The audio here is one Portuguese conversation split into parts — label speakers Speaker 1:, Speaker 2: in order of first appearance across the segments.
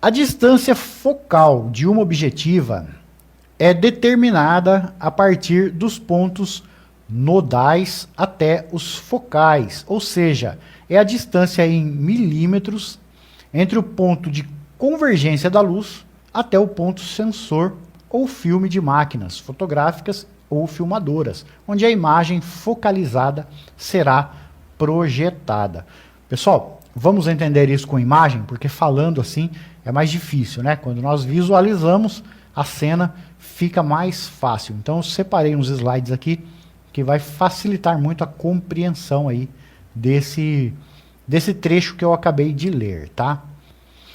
Speaker 1: A distância focal de uma objetiva é determinada a partir dos pontos nodais até os focais, ou seja, é a distância em milímetros entre o ponto de convergência da luz até o ponto sensor ou filme de máquinas fotográficas ou filmadoras, onde a imagem focalizada será projetada. Pessoal, vamos entender isso com imagem, porque falando assim é mais difícil, né? Quando nós visualizamos a cena, fica mais fácil. Então eu separei uns slides aqui que vai facilitar muito a compreensão aí desse trecho que eu acabei de ler, tá?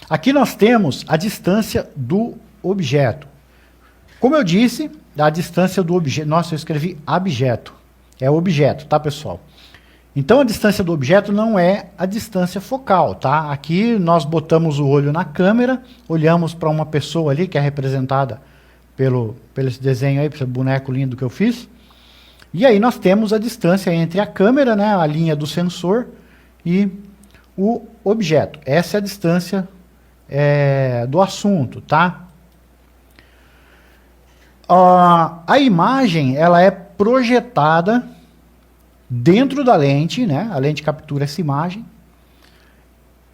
Speaker 1: Aqui nós temos a distância do objeto. Como eu disse, a distância do objeto... Nossa, eu escrevi abjeto. É objeto, tá, pessoal? Então, a distância do objeto não é a distância focal, tá? Aqui nós botamos o olho na câmera, olhamos para uma pessoa ali, que é representada pelo esse desenho aí, pelo boneco lindo que eu fiz. E aí nós temos a distância entre a câmera, né, a linha do sensor, e o objeto. Essa é a distância do assunto, tá? A imagem, ela é projetada dentro da lente, né? A lente captura essa imagem.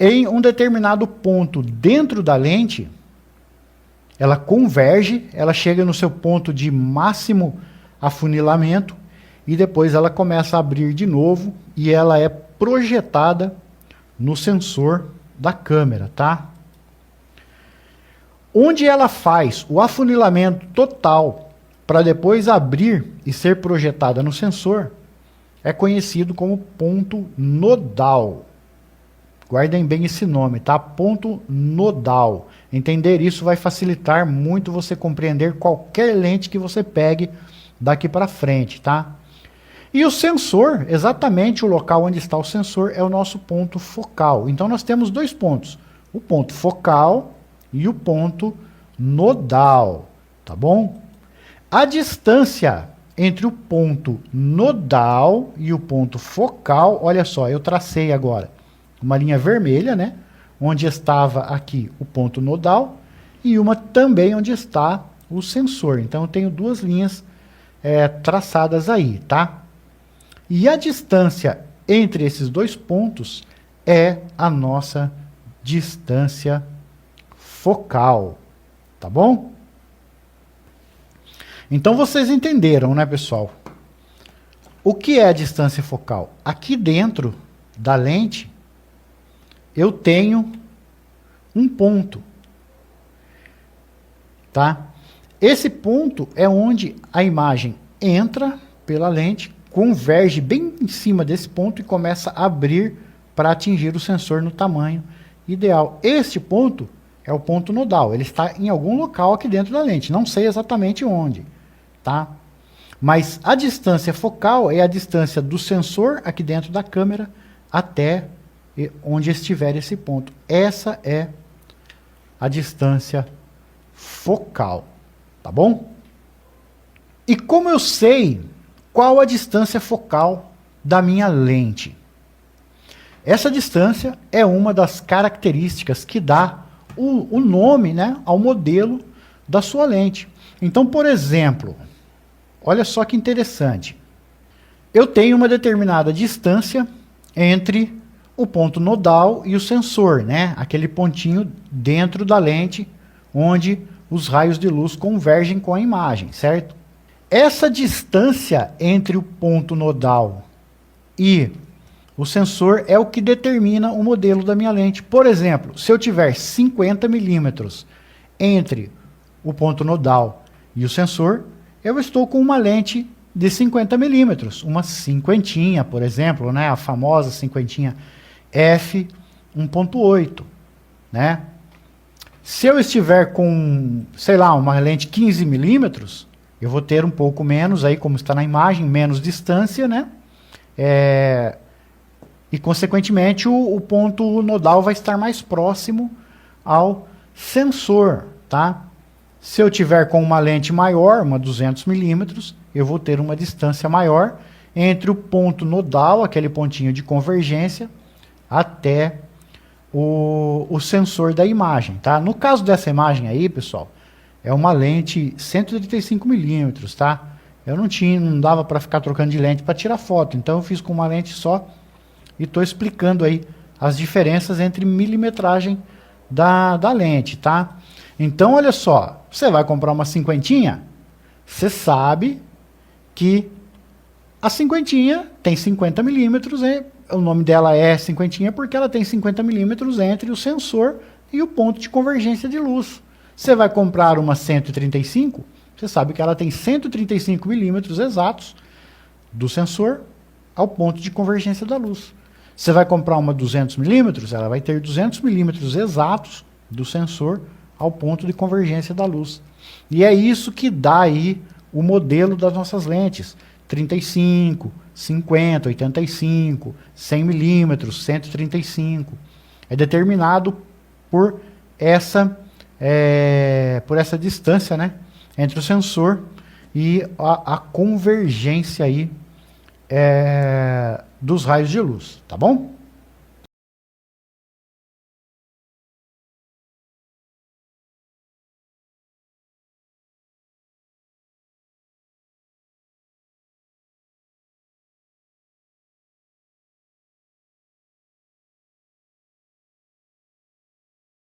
Speaker 1: Em um determinado ponto dentro da lente, ela converge, ela chega no seu ponto de máximo afunilamento e depois ela começa a abrir de novo e ela é projetada no sensor da câmera, tá? Onde ela faz o afunilamento total para depois abrir e ser projetada no sensor, é conhecido como ponto nodal. Guardem bem esse nome, tá? Ponto nodal. Entender isso vai facilitar muito você compreender qualquer lente que você pegue daqui para frente, tá? E o sensor, exatamente o local onde está o sensor, é o nosso ponto focal. Então nós temos dois pontos, o ponto focal e o ponto nodal, tá bom? A distância entre o ponto nodal e o ponto focal, olha só, eu tracei agora uma linha vermelha, né? Onde estava aqui o ponto nodal e uma também onde está o sensor. Então eu tenho duas linhas traçadas aí, tá? E a distância entre esses dois pontos é a nossa distância focal, tá bom? Então vocês entenderam, né, pessoal? O que é a distância focal? Aqui dentro da lente, eu tenho um ponto, tá? Esse ponto é onde a imagem entra pela lente, converge bem em cima desse ponto e começa a abrir para atingir o sensor no tamanho ideal. Este ponto é o ponto nodal, ele está em algum local aqui dentro da lente, não sei exatamente onde, tá? Mas a distância focal é a distância do sensor aqui dentro da câmera até onde estiver esse ponto. Essa é a distância focal, tá bom? E como eu sei qual a distância focal da minha lente? Essa distância é uma das características que dá o nome, né, ao modelo da sua lente. Então, por exemplo, olha só que interessante. Eu tenho uma determinada distância entre o ponto nodal e o sensor, né? Aquele pontinho dentro da lente onde os raios de luz convergem com a imagem, certo? Essa distância entre o ponto nodal e o sensor é o que determina o modelo da minha lente. Por exemplo, se eu tiver 50 milímetros entre o ponto nodal e o sensor, eu estou com uma lente de 50 milímetros, uma cinquentinha, por exemplo, né? A famosa cinquentinha f 1.8, né? Se eu estiver com, sei lá, uma lente 15 milímetros, eu vou ter um pouco menos, aí como está na imagem, menos distância, né? E consequentemente o ponto nodal vai estar mais próximo ao sensor, tá? Se eu tiver com uma lente maior, uma 200 milímetros, eu vou ter uma distância maior entre o ponto nodal, aquele pontinho de convergência, até o sensor da imagem, tá? No caso dessa imagem aí, pessoal, é uma lente 135 milímetros, tá? Eu não dava para ficar trocando de lente para tirar foto, então eu fiz com uma lente só e estou explicando aí as diferenças entre milimetragem da lente, tá? Então, olha só, você vai comprar uma cinquentinha, você sabe que a cinquentinha tem 50 milímetros, o nome dela é cinquentinha porque ela tem 50 milímetros entre o sensor e o ponto de convergência de luz. Você vai comprar uma 135, você sabe que ela tem 135 milímetros exatos do sensor ao ponto de convergência da luz. Você vai comprar uma 200 milímetros, ela vai ter 200 milímetros exatos do sensor ao ponto de convergência da luz. E é isso que dá aí o modelo das nossas lentes. 35, 50, 85, 100 milímetros, 135. É determinado por essa distância, né, entre o sensor e a convergência aí, dos raios de luz, tá bom?